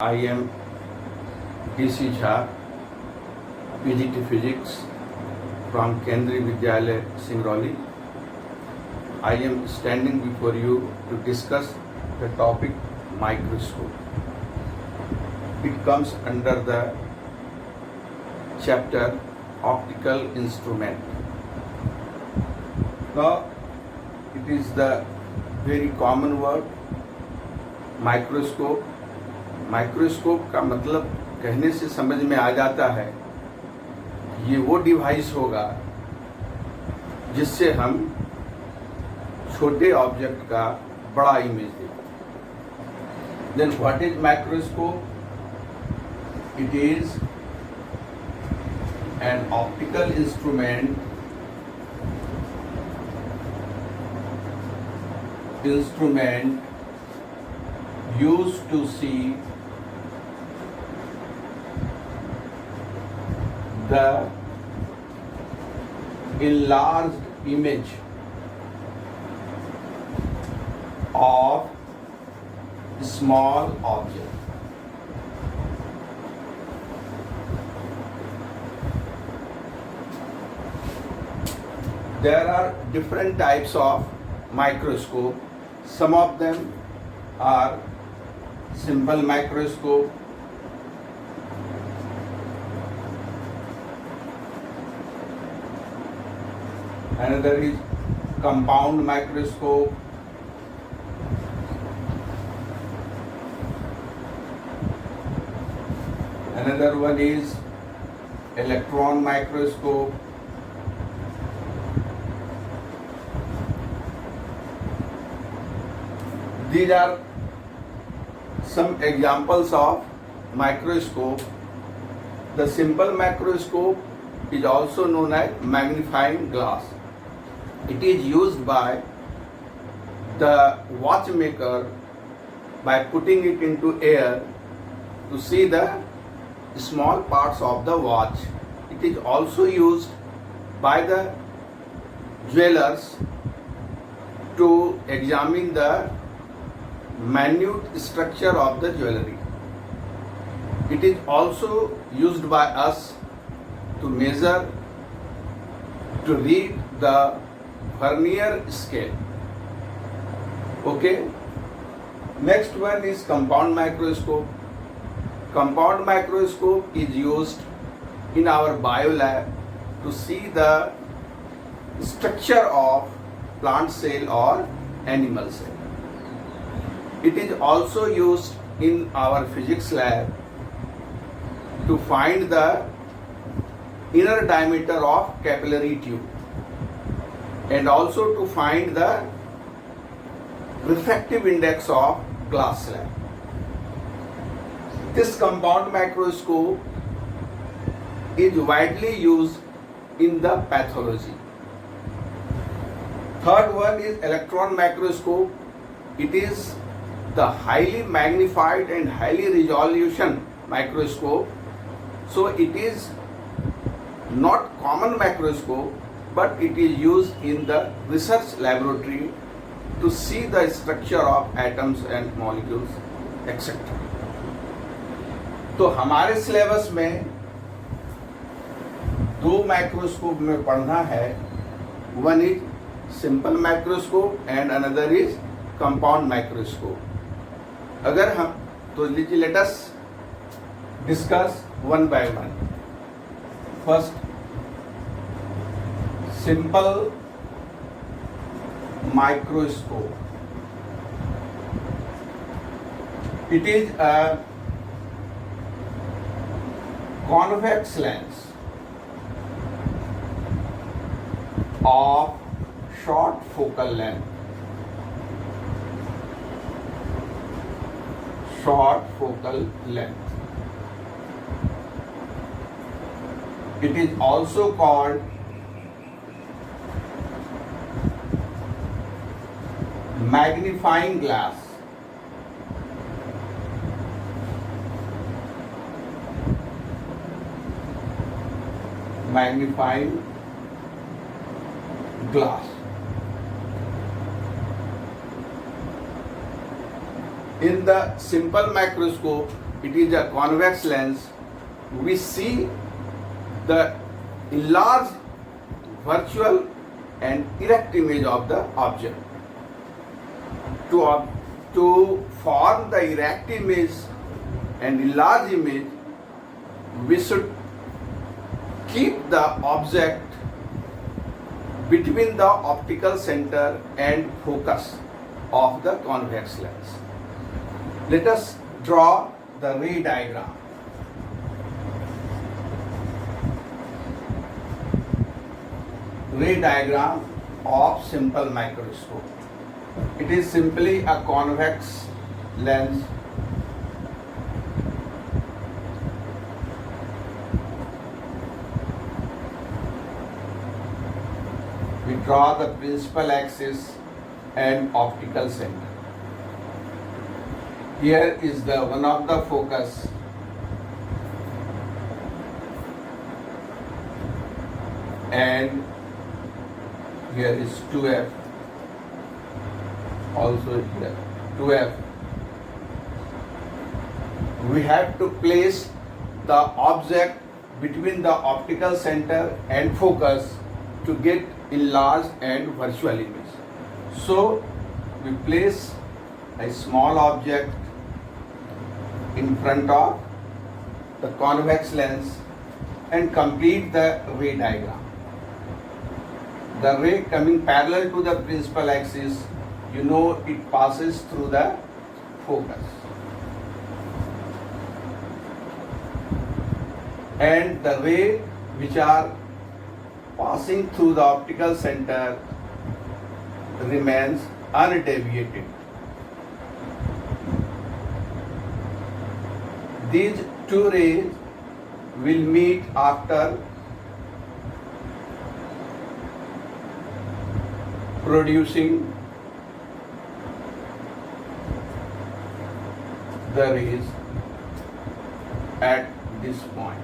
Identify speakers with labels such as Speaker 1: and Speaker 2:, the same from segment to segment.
Speaker 1: I am DC Jha, PGT Physics from Kendriya Vidyalaya, Singrauli. I am standing before you to discuss the topic microscope. It comes under the chapter optical instrument. Now, it is the very common word microscope. Microscope का मतलब कहने से समझ में आ जाता है ये वो डिवाइस होगा जिससे हम छोटे ऑब्जेक्ट का बड़ा इमेज देखें। Then what is microscope? It is an optical instrument used to see the enlarged image of small object. There are different types of microscope. Some of them are simple microscope, another is compound microscope, another one is electron microscope, these are some examples of microscope. The simple microscope is also known as magnifying glass. It is used by the watchmaker by putting it into air to see the small parts of the watch. It is also used by the jewelers to examine the minute structure of the jewelry. It is also used by us to measure, to read the vernier scale. Okay. Next one is compound microscope. Compound microscope is used in our bio lab to see the structure of plant cell or animal cell. It is also used in our physics lab to find the inner diameter of capillary tube and also to find the refractive index of glass slab. This compound microscope is widely used in the pathology. Third one is electron microscope. It is the highly magnified and highly resolution microscope. So it is not common microscope, but it is used in the research laboratory to see the structure of atoms and molecules, etc. तो हमारे syllabus में दो microscope में पढ़ना है. One is simple microscope and another is compound microscope. अगर हम तो let us discuss one by one. First, simple microscope. It is a convex lens of short focal length. Short focal length. It is also called magnifying glass. Magnifying glass. In the simple microscope, it is a convex lens, we see the enlarged virtual and erect image of the object. To form the erect image and enlarged image, we should keep the object between the optical center and focus of the convex lens. Let us draw the ray diagram. Ray diagram of simple microscope. It is simply a convex lens we draw the principal axis and optical center. Here is the one of the focus and here is 2F, also here 2F. We have to place the object between the optical center and focus to get enlarged and virtual image. So we place a small object in front of the convex lens and complete the ray diagram. The ray coming parallel to the principal axis, you know it passes through the focus. And the ray which are passing through the optical center remains undeviated. These two rays will meet after producing the rays at this point.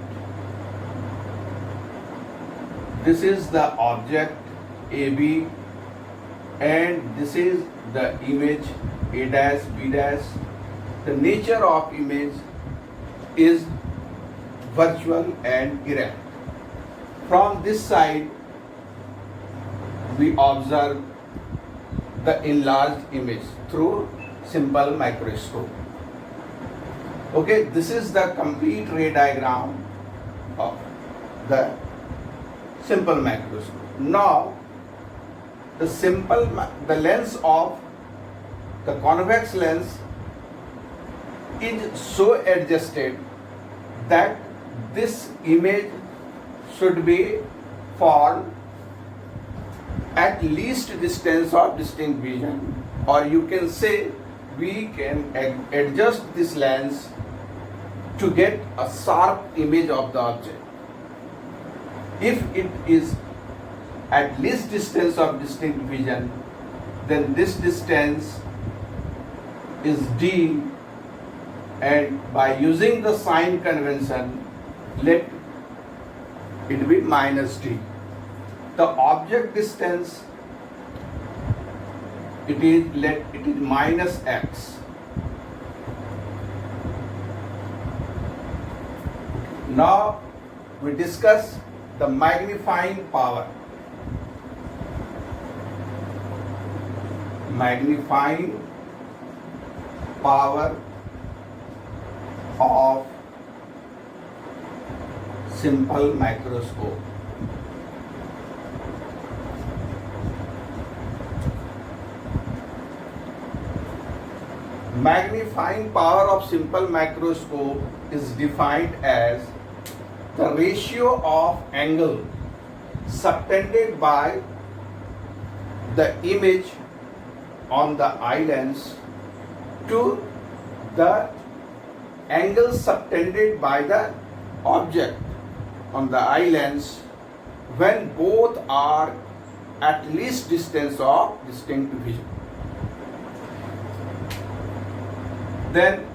Speaker 1: This is the object AB and this is the image A dash B dash. The nature of image is virtual and erect. From this side we observe the enlarged image through simple microscope. Okay, this is the complete ray diagram of the simple microscope. Now the lens of the convex lens is so adjusted that this image should be formed at least distance of distinct vision, or you can say we can adjust this lens to get a sharp image of the object. If it is at least distance of distinct vision, then this distance is D, and by using the sign convention, let it be minus D. The object distance, it is minus X. Now we discuss the magnifying power. Magnifying power of simple microscope. Magnifying power of simple microscope is defined as the ratio of angle subtended by the image on the eye lens to the angle subtended by the object on the eye lens when both are at least distance of distinct vision. Then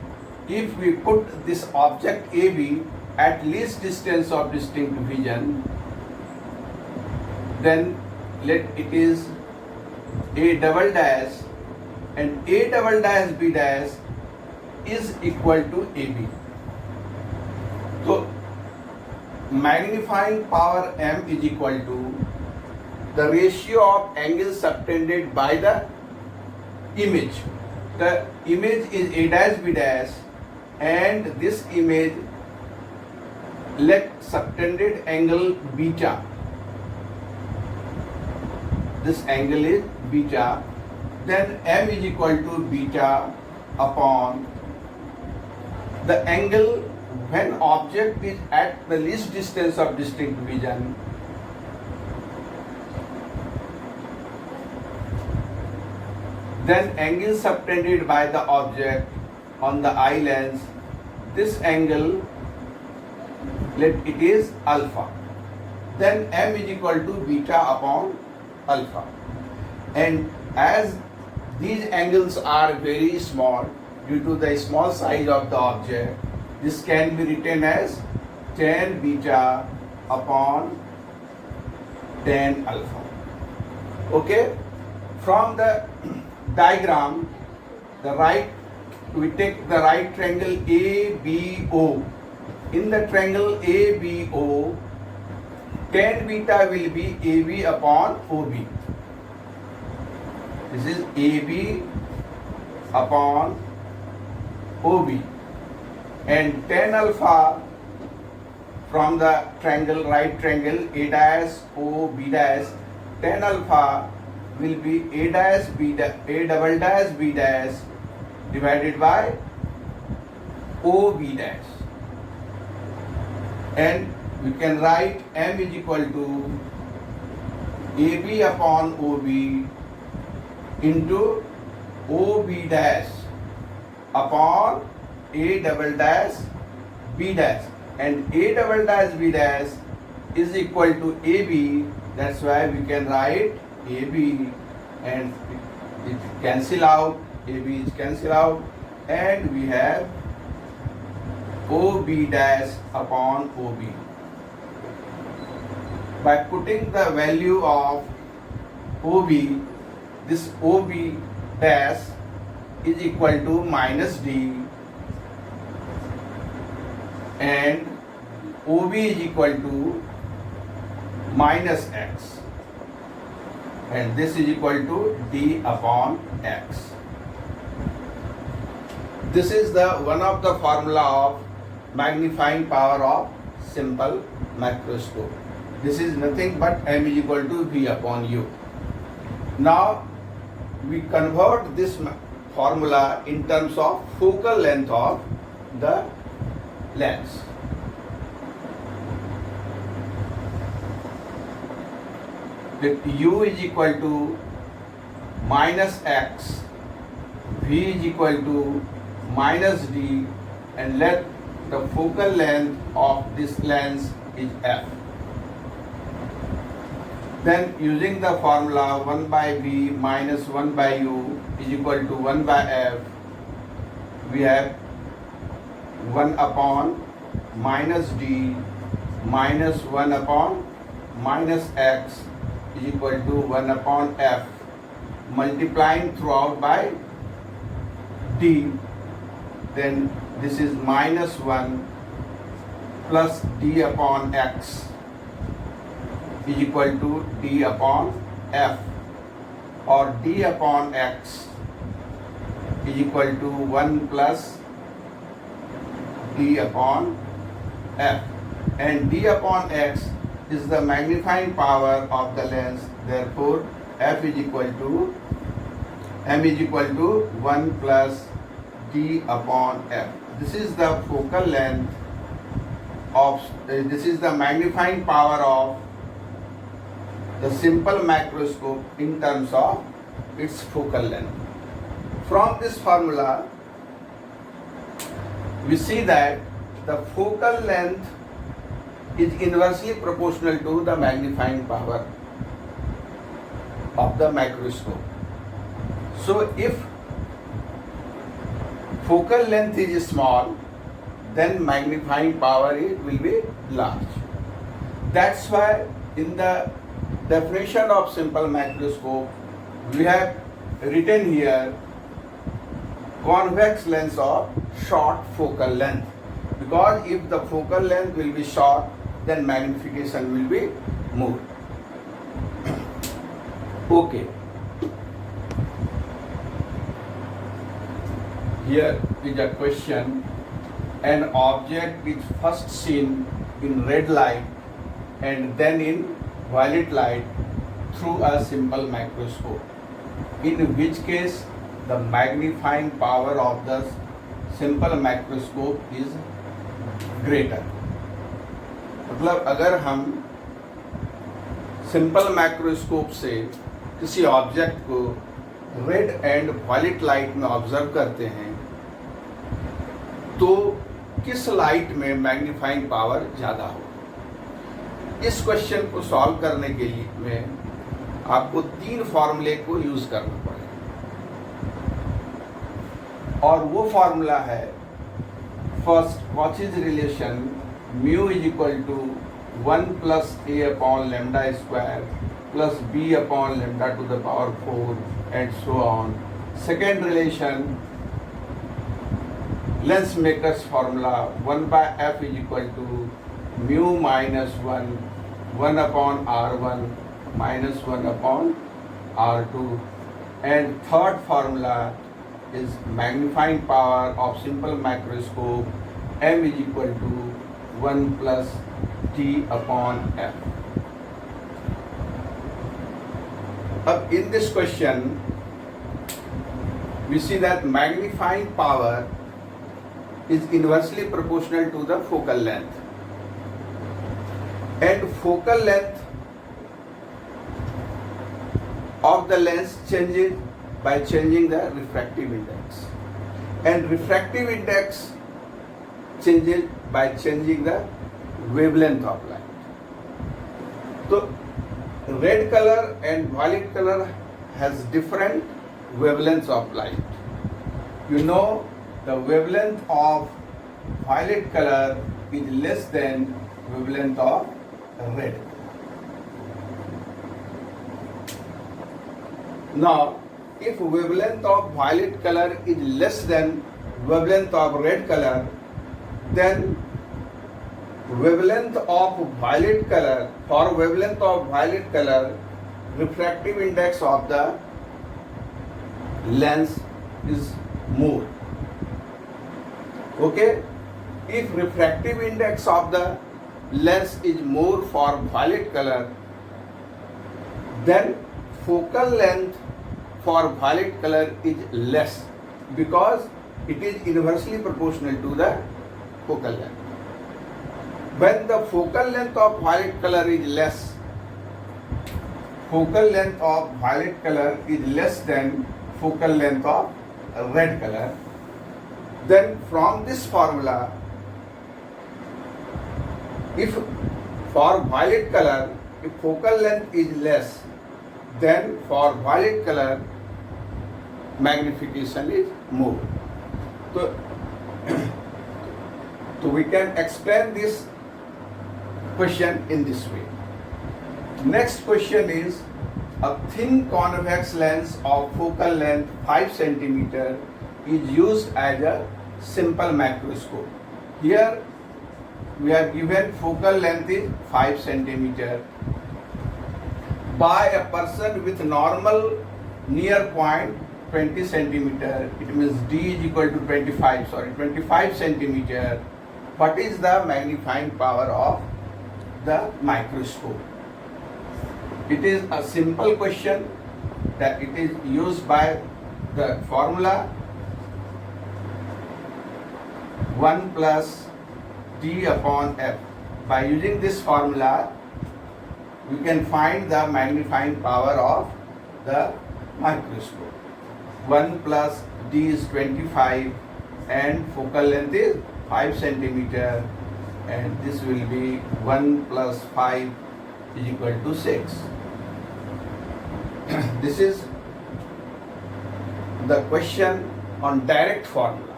Speaker 1: if we put this object AB at least distance of distinct vision, then let it is A double dash and A double dash B dash is equal to AB. magnifying power m is equal to the ratio of angles subtended by the image. The image is A dash B dash, and this image let subtended angle beta. This angle is beta. Then m is equal to beta upon the angle when object is at the least distance of distinct vision. Then angle subtended by the object on the eye lens, this angle, let it is alpha. Then m is equal to beta upon alpha. And as these angles are very small due to the small size of the object, this can be written as tan beta upon tan alpha. Okay? From the diagram, we take the right triangle ABO. In the triangle ABO, tan beta will be AB upon OB. This is AB upon OB. And tan alpha from the triangle, right triangle A dash O B dash, tan alpha will be A dash B dash, A double dash B dash divided by OB dash. And we can write m is equal to AB upon OB into OB dash upon A double dash B dash, and A double dash B dash is equal to AB. That's why we can write AB, and it cancel out, AB is cancel out, and we have OB dash upon OB. By putting the value of OB, this OB dash is equal to minus D, and OB is equal to minus X, and this is equal to D upon X. This is the one of the formula of magnifying power of simple macroscope. This is nothing but m is equal to V upon U. Now we convert this formula in terms of focal length of the lens. That U is equal to minus X, V is equal to minus D, and let the focal length of this lens is F. Then using the formula 1 by V minus 1 by U is equal to 1 by F, we have 1 upon minus D minus 1 upon minus X is equal to 1 upon F, multiplying throughout by D. Then this is minus 1 plus D upon X is equal to D upon F, or D upon X is equal to 1 plus D upon F, and D upon X is the magnifying power of the lens. Therefore F is equal to M is equal to 1 plus D upon F. This is the focal length of this is the magnifying power of the simple macroscope in terms of its focal length. From this formula, we see that the focal length is inversely proportional to the magnifying power of the microscope. So if focal length is small, then magnifying power will be large. That's why in the definition of simple macroscope, we have written here convex lens of short focal length, because if the focal length will be short, then magnification will be more. Okay. Here is a question. An object is first seen in red light and then in violet light through a simple microscope, in which case the magnifying power of the simple microscope is greater. मतलब अगर हम simple microscope से किसी object को red and violet light में observe करते हैं तो किस लाइट में मैग्नीफाइंग पावर ज़्यादा हो। इस क्वेश्चन को सॉल्व करने के लिए में आपको 3 फॉर्मूले को यूज करना पड़ेगा और वो फॉर्मूला है, first Cauchy's relation mu is equal to 1 प्लस A upon lambda square plus B upon lambda to the power 4 and so on. Second relation lens makers formula 1 by f is equal to mu minus 1 upon r1 minus 1 upon r2, and third formula is magnifying power of simple microscope m is equal to 1 plus t upon f. अब in this question we see that magnifying power is inversely proportional to the focal length, and focal length of the lens changes by changing the refractive index, and refractive index changes by changing the wavelength of light. So red color and violet color has different wavelengths of light. You know the wavelength of violet color is less than wavelength of red. Now, if wavelength of violet color is less than wavelength of red color, then wavelength of violet color, for wavelength of violet color, refractive index of the lens is more. Okay, if refractive index of the lens is more for violet color, then focal length for violet color is less because it is inversely proportional to the focal length. When the focal length of violet color is less, focal length of violet color is less than focal length of red color, then from this formula, if for violet color, if focal length is less, then for violet color magnification is more. So we can explain this question in this way. Next question is, a thin convex lens of focal length 5 cm is used as a simple microscope. Here we are given focal length is 5 cm by a person with normal near point 20 cm. It means D is equal to 25 cm. What is the magnifying power of the microscope? It is a simple question that it is used by the formula 1 plus T upon F. By using this formula, we can find the magnifying power of the microscope. 1 plus D is 25 and focal length is 5 cm, and this will be 1 plus 5 is equal to 6. This is the question on direct formula.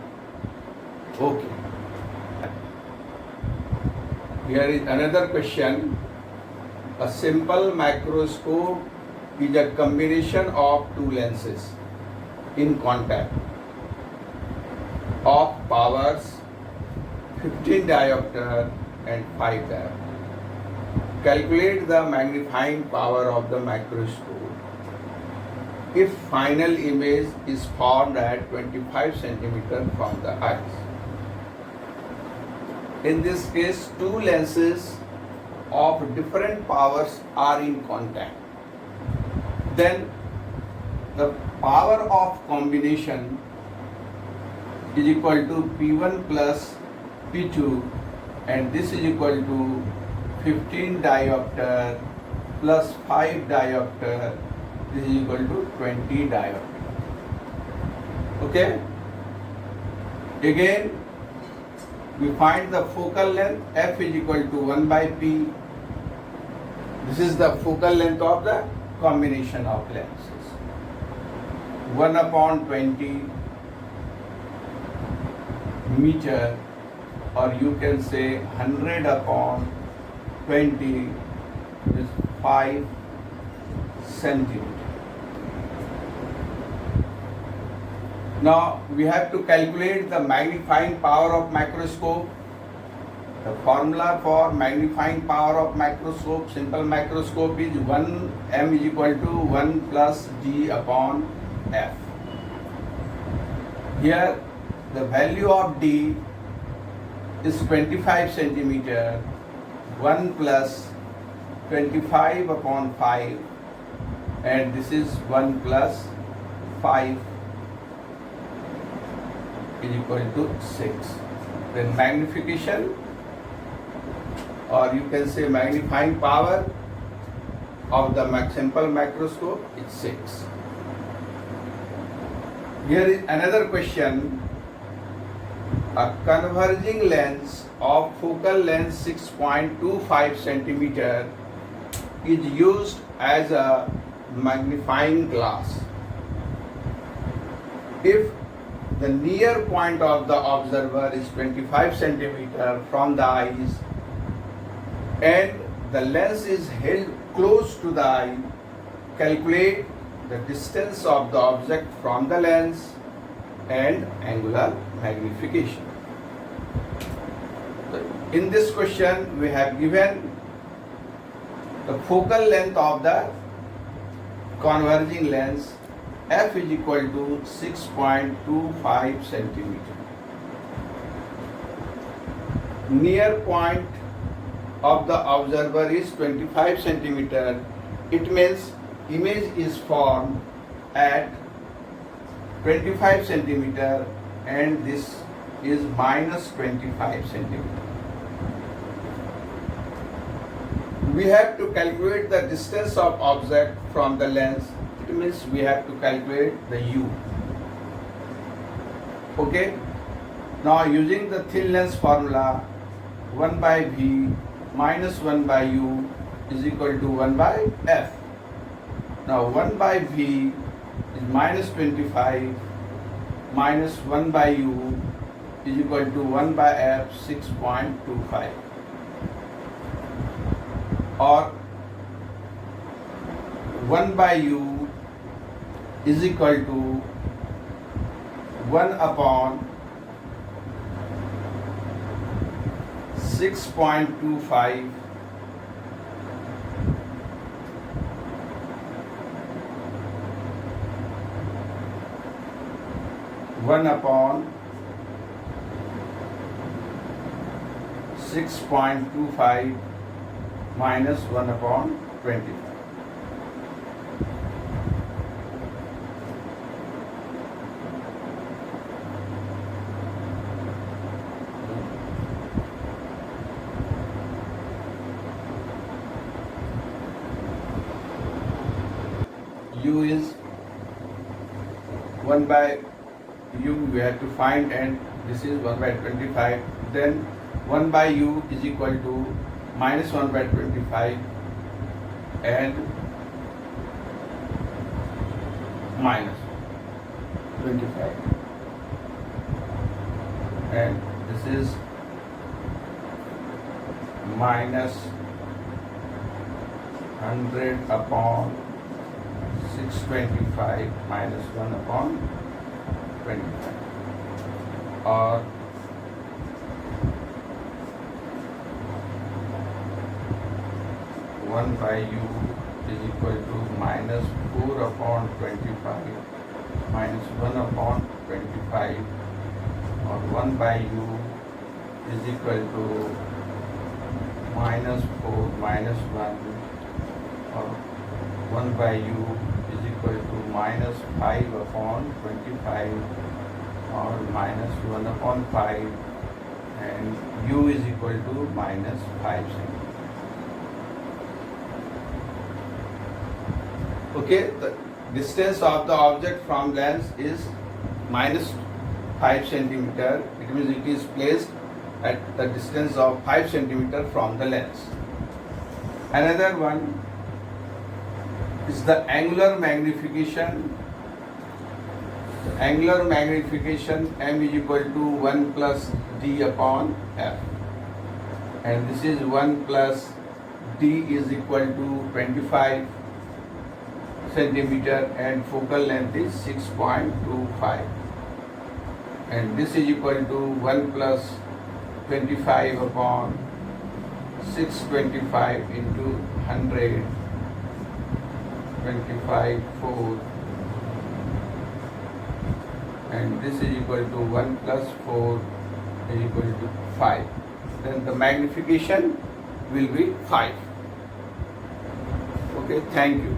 Speaker 1: Okay. Here is another question. A simple microscope is a combination of two lenses in contact of powers 15 diopter and 5 diopter. calculate the magnifying power of the microscope if final image is formed at 25 centimeter from the eyes. In this case, two lenses of different powers are in contact. Then the power of combination is equal to P1 plus P2, and this is equal to 15 diopter plus 5 diopter. This is equal to 20 diopter. Okay? Again, we find the focal length. F is equal to 1 by P. This is the focal length of the combination of lenses. 1 upon 20 meter, or you can say 100 upon 20 is 5 centimeter. Now we have to calculate the magnifying power of microscope. The formula for magnifying power of microscope, simple microscope, is 1 m is equal to 1 plus g upon f. Here the value of d is 25 centimeter. 1 plus 25 upon 5, and this is 1 plus 5 is equal to 6. Then magnification, or you can say magnifying power of the simple microscope, is 6. Here is another question. A converging lens of focal length 6.25 centimeter is used as a magnifying glass. If the near point of the observer is 25 centimeter from the eyes and the lens is held close to the eye, calculate the distance of the object from the lens and angular magnification. In this question, we have given the focal length of the converging lens. F is equal to 6.25 centimeter. Near point of the observer is 25 centimeter. It means image is formed at 25 centimeter, and this is minus 25 centimeter. We have to calculate the distance of object from the lens. It means we have to calculate the u. Okay? Now using the thin lens formula, 1 by v minus 1 by u is equal to 1 by f. Now 1 by v is minus 25 minus 1 by u is equal to 1 by f, 6.25. Or 1 by u is equal to 1 upon 6.25 1 upon 6.25 minus 1 upon 25. U is 1 by u we have to find, and this is 1 by 25. Then 1 by u is equal to minus 1 by 25 and minus 25, and this is minus 100 upon 625 minus 1 upon 25, or 1 by u is equal to minus 4 upon 25 minus 1 upon 25, or 1 by u is equal to minus 4 minus 1, or 1 by u is equal to minus 5 upon 25, or minus 1 upon 5, and u is equal to minus 5 centimeter. Okay, the distance of the object from lens is minus 5 centimeter. It means it is placed at the distance of 5 centimeter from the lens. Another one is the angular magnification. The angular magnification m is equal to 1 plus d upon f, and this is 1 plus d is equal to 25 centimeter, and focal length is 6.25, and this is equal to 1 plus 25 upon 625 into 100, 25 4, and this is equal to 1 plus 4 is equal to 5. Then the magnification will be 5. Okay, thank you.